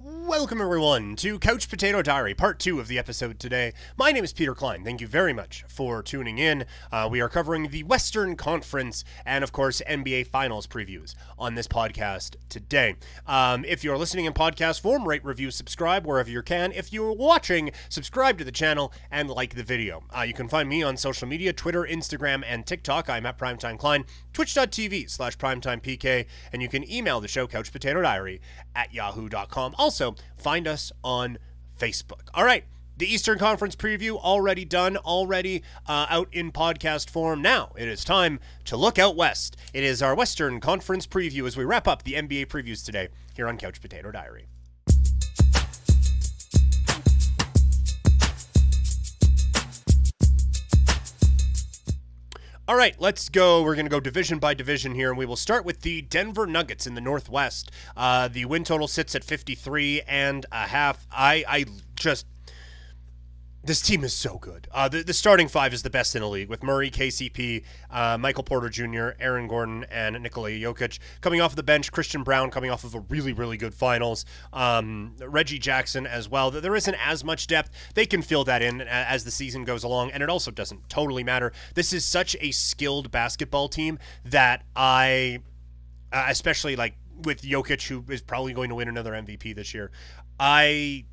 Welcome everyone to Couch Potato Diary, part 2 of the episode today. My name is Peter Klein. Thank you very much for tuning in. We are covering the Western Conference and, of course, NBA Finals previews on this podcast today. If you're listening in podcast form, rate, review, subscribe wherever you can. If you're watching, subscribe to the channel and like the video. You can find me on social media, Twitter, Instagram, and TikTok. I'm at Primetime Klein, twitch.tv/primetimepk, and you can email the show, couchpotatodiary@yahoo.com. Also, find us on Facebook. All right, the Eastern Conference preview already done, already out in podcast form. Now it is time to look out west. It is our Western Conference preview as we wrap up the NBA previews today here on Couch Potato Diary. All right, let's go. We're going to go division by division here, and we will start with the Denver Nuggets in the Northwest. The win total sits at 53.5. This team is so good. The starting five is the best in the league, with Murray, KCP, Michael Porter Jr., Aaron Gordon, and Nikola Jokic. Coming off of the bench, Christian Brown coming off of a really, really good finals. Reggie Jackson as well. There isn't as much depth. They can fill that in as the season goes along, and it also doesn't totally matter. This is such a skilled basketball team that especially like with Jokic, who is probably going to win another MVP this year, I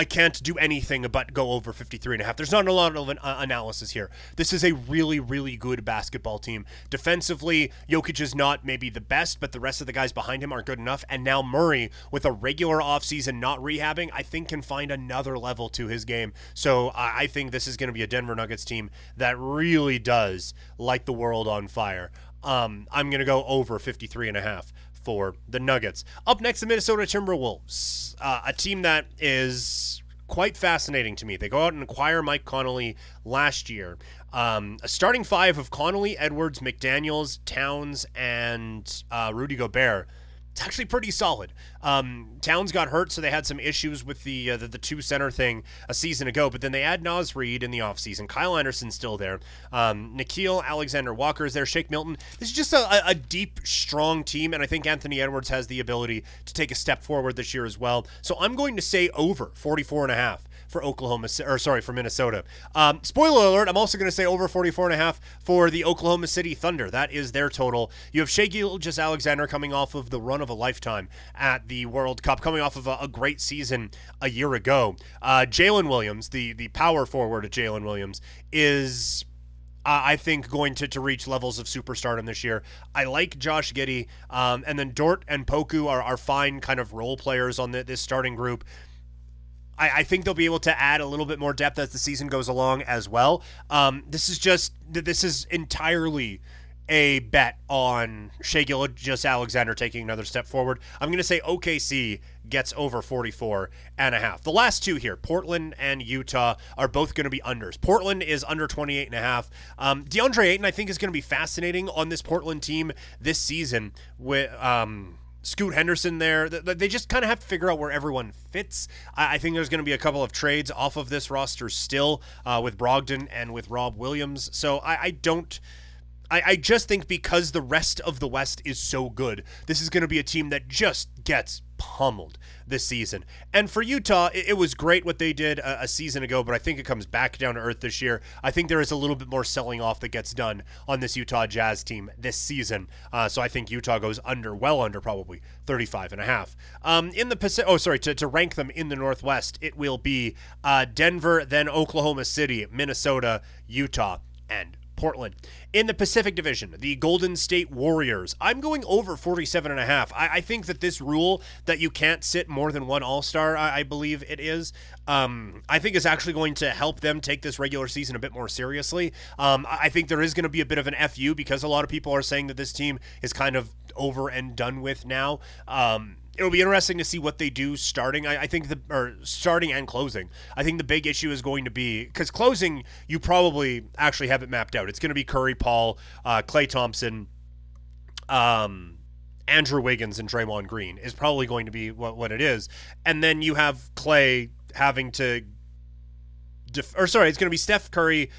can't do anything but go over 53.5. There's not a lot of analysis here. This is a really, really good basketball team. Defensively, Jokic is not maybe the best, but the rest of the guys behind him are good enough. And now Murray, with a regular offseason, not rehabbing, I think can find another level to his game. So I think this is going to be a Denver Nuggets team that really does light the world on fire. I'm going to go over 53.5. for the Nuggets. Up next, the Minnesota Timberwolves, a team that is quite fascinating to me. They go out and acquire Mike Conley last year. A starting five of Conley, Edwards, McDaniels, Towns, and Rudy Gobert. It's actually pretty solid. Towns got hurt, so they had some issues with the two-center thing a season ago, but then they add Naz Reid in the offseason. Kyle Anderson's still there. Nickeil Alexander-Walker is there. Shake Milton. This is just a deep, strong team, and I think Anthony Edwards has the ability to take a step forward this year as well. So I'm going to say over 44.5 for for Minnesota. Spoiler alert, I'm also going to say over 44.5 for the Oklahoma City Thunder. That is their total. You have Shai Gilgeous-Alexander coming off of the run of a lifetime at the World Cup, coming off of a great season a year ago. Jalen Williams, the power forward of Jalen Williams, is I think going to reach levels of superstardom this year. I like Josh Giddey, and then Dort and Poku are fine kind of role players on this starting group. I think they'll be able to add a little bit more depth as the season goes along as well. This is entirely a bet on Shai Gilgeous-Alexander taking another step forward. I'm going to say OKC gets over 44.5. The last two here, Portland and Utah, are both going to be unders. Portland is under 28.5. DeAndre Ayton, I think, is going to be fascinating on this Portland team this season with Scoot Henderson there. They just kind of have to figure out where everyone fits. I think there's going to be a couple of trades off of this roster still with Brogdon and with Rob Williams. So I just think because the rest of the West is so good, this is going to be a team that just gets pummeled this season. And for Utah, it was great what they did a season ago, but I think it comes back down to earth this year. I think there is a little bit more selling off that gets done on this Utah Jazz team this season. So I think Utah goes well under probably 35.5. In the Pacific, to rank them in the Northwest, it will be Denver, then Oklahoma City, Minnesota, Utah, and Portland. In the Pacific Division, the Golden State Warriors. I'm going over 47.5. I think that this rule that you can't sit more than one All-Star, I believe it is, I think is actually going to help them take this regular season a bit more seriously. I think there is going to be a bit of an FU because a lot of people are saying that this team is kind of over and done with now. It'll be interesting to see what they do starting. I think starting and closing. I think the big issue is going to be, because closing, you probably actually have it mapped out. It's going to be Curry, Paul, Klay Thompson, Andrew Wiggins, and Draymond Green is probably going to be what it is. And then you have Klay having to, it's going to be Steph Curry,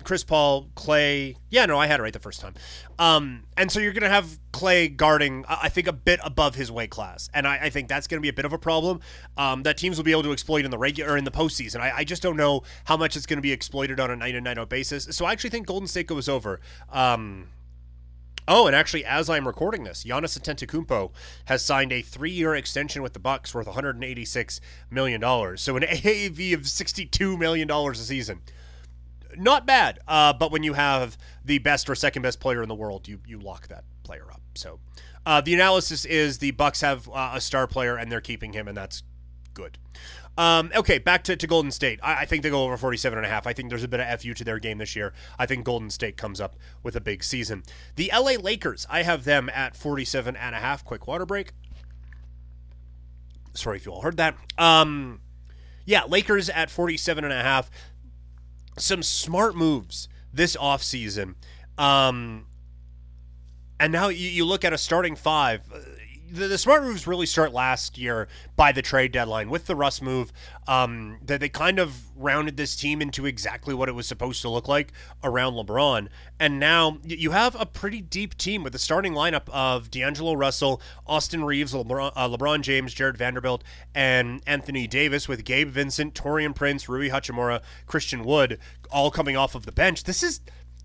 Chris Paul, Clay. Yeah, no, I had it right the first time. And so you're going to have Clay guarding, I think, a bit above his weight class. And I think that's going to be a bit of a problem that teams will be able to exploit in the regular or in the postseason. I just don't know how much it's going to be exploited on a night-in, night-out basis. So I actually think Golden State goes over. Oh, and actually, as I'm recording this, Giannis Antetokounmpo has signed a 3-year extension with the Bucks worth $186 million. So an AAV of $62 million a season. Not bad, but when you have the best or second best player in the world, you lock that player up. So the analysis is the Bucks have a star player and they're keeping him, and that's good. Okay, back to Golden State. I think they go over 47.5. I think there's a bit of FU to their game this year. I think Golden State comes up with a big season. The LA Lakers, I have them at 47.5. Quick water break. Sorry if you all heard that. Yeah, Lakers at 47.5. Some smart moves this offseason. And now you look at a starting five. The smart moves really start last year by the trade deadline with the Russ move. That they kind of rounded this team into exactly what it was supposed to look like around LeBron. And now you have a pretty deep team with a starting lineup of D'Angelo Russell, Austin Reeves, LeBron James, Jared Vanderbilt, and Anthony Davis, with Gabe Vincent, Taurean Prince, Rui Hachimura, Christian Wood all coming off of the bench. This is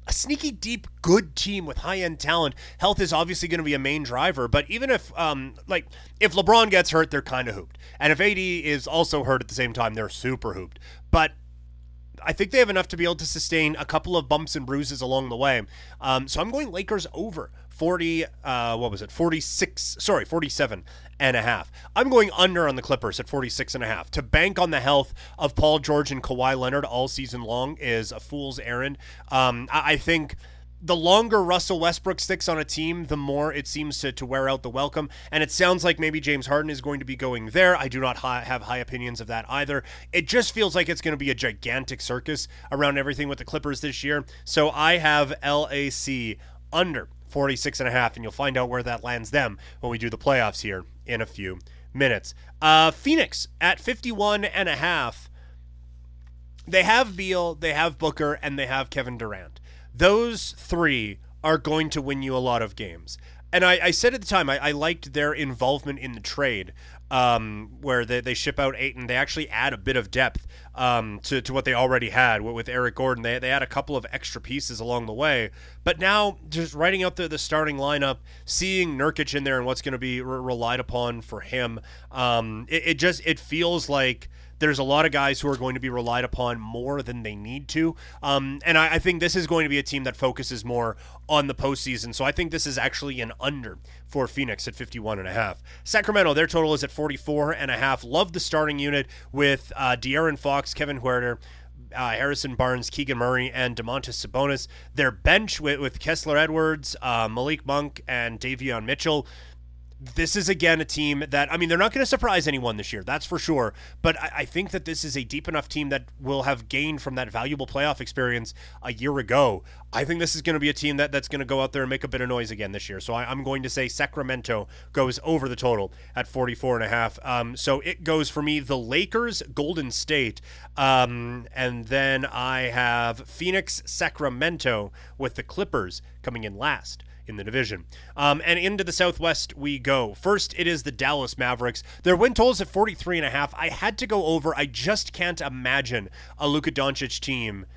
a sneaky, deep, good team with high-end talent. Health is obviously going to be a main driver, but even if if LeBron gets hurt, they're kind of hooped. And if AD is also hurt at the same time, they're super hooped. But I think they have enough to be able to sustain a couple of bumps and bruises along the way. So I'm going Lakers over 47.5. I'm going under on the Clippers at 46.5. To bank on the health of Paul George and Kawhi Leonard all season long is a fool's errand. I think the longer Russell Westbrook sticks on a team, the more it seems to wear out the welcome. And it sounds like maybe James Harden is going to be going there. I do not have high opinions of that either. It just feels like it's going to be a gigantic circus around everything with the Clippers this year. So I have LAC under 46.5, and you'll find out where that lands them when we do the playoffs here in a few minutes. Phoenix at 51.5. They have Beal, they have Booker, and they have Kevin Durant. Those three are going to win you a lot of games. And I said at the time, I liked their involvement in the trade, where they ship out Ayton. They actually add a bit of depth to what they already had with Eric Gordon. They add a couple of extra pieces along the way. But now, just writing out the starting lineup, seeing Nurkic in there and what's going to be relied upon for him, it feels like there's a lot of guys who are going to be relied upon more than they need to. And I think this is going to be a team that focuses more on the postseason. So I think this is actually an under for Phoenix at 51.5. Sacramento, their total is at 44.5. Love the starting unit with De'Aaron Fox, Kevin Huerter, Harrison Barnes, Keegan Murray, and Domantas Sabonis. Their bench with Kessler Edwards, Malik Monk, and Davion Mitchell. This is, again, a team that, I mean, they're not going to surprise anyone this year, that's for sure, but I think that this is a deep enough team that will have gained from that valuable playoff experience a year ago. I think this is going to be a team that's going to go out there and make a bit of noise again this year, so I'm going to say Sacramento goes over the total at 44.5. So it goes for me, the Lakers, Golden State, and then I have Phoenix, Sacramento, with the Clippers coming in last in the division. And into the Southwest we go. First, it is the Dallas Mavericks. Their win total is at 43.5. I had to go over. I just can't imagine a Luka Doncic team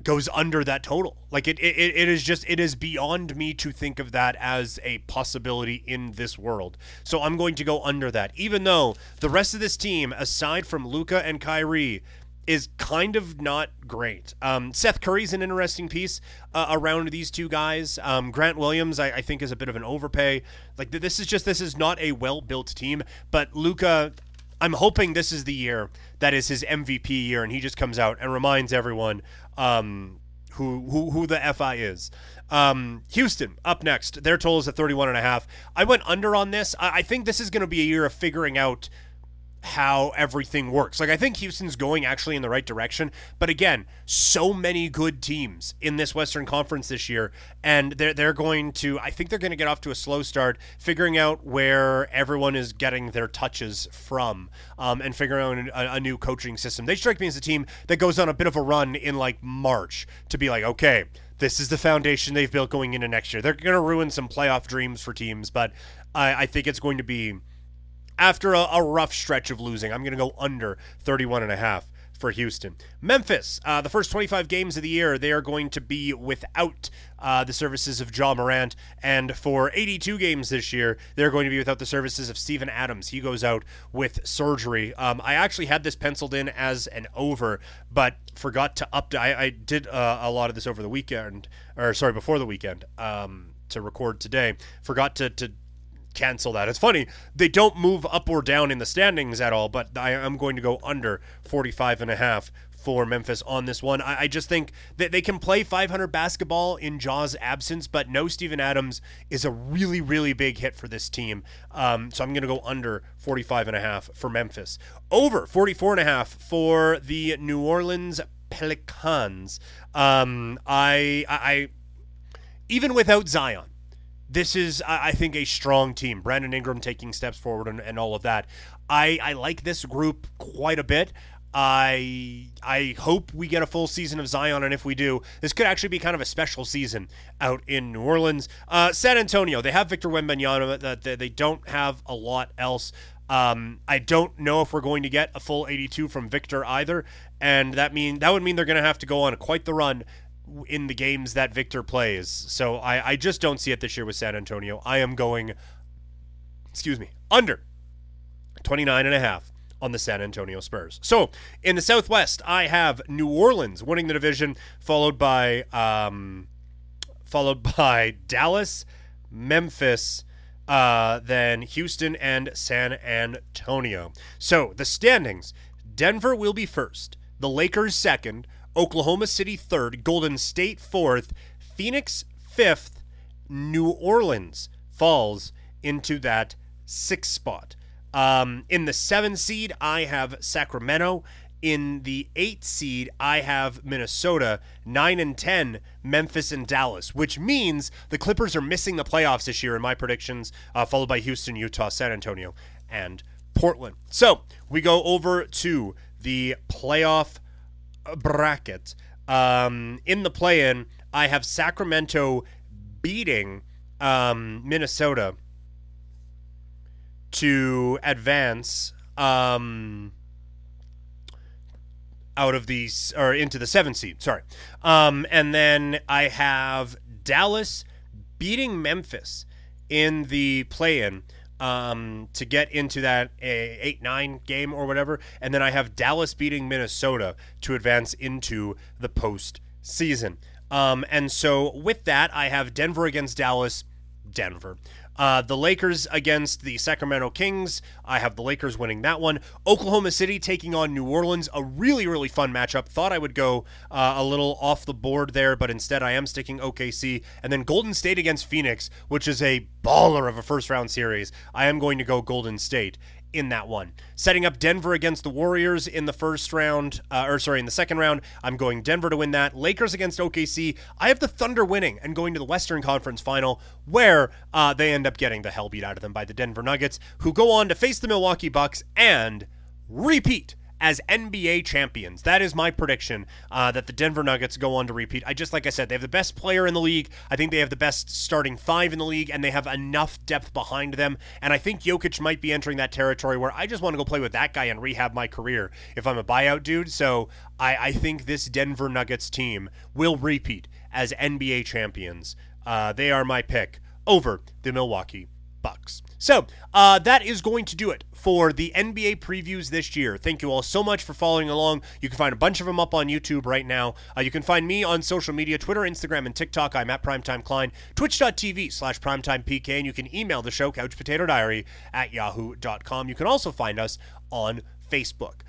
goes under that total. Like it is beyond me to think of that as a possibility in this world. So I'm going to go under that, even though the rest of this team, aside from Luka and Kyrie, is kind of not great. Seth Curry's an interesting piece around these two guys. Grant Williams, I think, is a bit of an overpay. Like this is not a well-built team. But Luka, I'm hoping this is the year that is his MVP year, and he just comes out and reminds everyone who the FI is. Houston up next. Their total is at 31.5. I went under on this. I think this is going to be a year of figuring out how everything works. Like, I think Houston's going actually in the right direction, but again, so many good teams in this Western Conference this year, and they're going to, I think they're going to get off to a slow start, figuring out where everyone is getting their touches from, and figuring out a new coaching system. They strike me as a team that goes on a bit of a run in like March to be like, okay, this is the foundation they've built going into next year. They're going to ruin some playoff dreams for teams, but I think it's going to be, after a rough stretch of losing, I'm going to go under 31.5 for Houston. Memphis, the first 25 games of the year, they are going to be without the services of Ja Morant. And for 82 games this year, they're going to be without the services of Steven Adams. He goes out with surgery. I actually had this penciled in as an over, but forgot to update. I did a lot of this over the weekend, before the weekend, to record today. Forgot to cancel that. It's funny, they don't move up or down in the standings at all, but I am going to go under 45.5 for Memphis on this one. I just think that they can play 500 basketball in Ja's absence, but no Steven Adams is a really, really big hit for this team. So I'm going to go under 45.5 for Memphis. Over 44.5 for the New Orleans Pelicans. I even without Zion, this is, I think, a strong team. Brandon Ingram taking steps forward and all of that. I like this group quite a bit. I hope we get a full season of Zion, and if we do, this could actually be kind of a special season out in New Orleans. San Antonio, they have Victor Wembanyama. They don't have a lot else. I don't know if we're going to get a full 82 from Victor either, and that would mean they're going to have to go on quite the run in the games that Victor plays. So I just don't see it this year with San Antonio. I am going, under 29.5 on the San Antonio Spurs. So in the Southwest, I have New Orleans winning the division, followed by Dallas, Memphis, then Houston, and San Antonio. So the standings: Denver will be first, the Lakers second, Oklahoma City third, Golden State fourth, Phoenix fifth, New Orleans falls into that sixth spot. In the 7 seed, I have Sacramento. In the 8 seed, I have Minnesota. 9 and 10, Memphis and Dallas, which means the Clippers are missing the playoffs this year in my predictions, followed by Houston, Utah, San Antonio, and Portland. So we go over to the playoff bracket. In the play-in, I have Sacramento beating Minnesota to advance out of these, or into the 7 seed. And then I have Dallas beating Memphis in the play-in to get into that 8-9 game or whatever. And then I have Dallas beating Minnesota to advance into the postseason. And so with that, I have Denver against Dallas, Denver. The Lakers against the Sacramento Kings. I have the Lakers winning that one. Oklahoma City taking on New Orleans. A really, really fun matchup. Thought I would go a little off the board there, but instead I am sticking OKC. And then Golden State against Phoenix, which is a baller of a first-round series. I am going to go Golden State in that one. Setting up Denver against the Warriors in the first round, in the second round, I'm going Denver to win that. Lakers against OKC, I have the Thunder winning and going to the Western Conference Final, where they end up getting the hell beat out of them by the Denver Nuggets, who go on to face the Milwaukee Bucks and repeat as NBA champions. That is my prediction, that the Denver Nuggets go on to repeat. Like I said, they have the best player in the league. I think they have the best starting 5 in the league, and they have enough depth behind them. And I think Jokic might be entering that territory where I just want to go play with that guy and rehab my career if I'm a buyout dude. So I think this Denver Nuggets team will repeat as NBA champions. They are my pick over the Milwaukee Bucks. So that is going to do it for the NBA previews this year. Thank you all so much for following along. You can find a bunch of them up on YouTube right now. You can find me on social media, Twitter, Instagram, and TikTok. I'm at Primetime Klein, twitch.tv/PrimetimePK, and you can email the show, couchpotatodiary@yahoo.com. You can also find us on Facebook.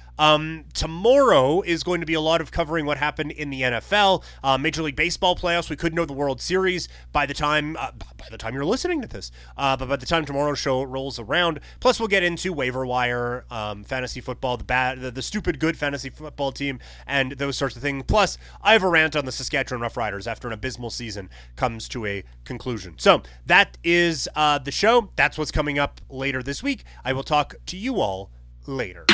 Tomorrow is going to be a lot of covering what happened in the NFL, Major League Baseball playoffs. We could know the World Series by the time you're listening to this, but by the time tomorrow's show rolls around. Plus, we'll get into waiver wire, fantasy football, the stupid good fantasy football team, and those sorts of things. Plus, I have a rant on the Saskatchewan Roughriders after an abysmal season comes to a conclusion. So that is the show. That's what's coming up later this week. I will talk to you all later.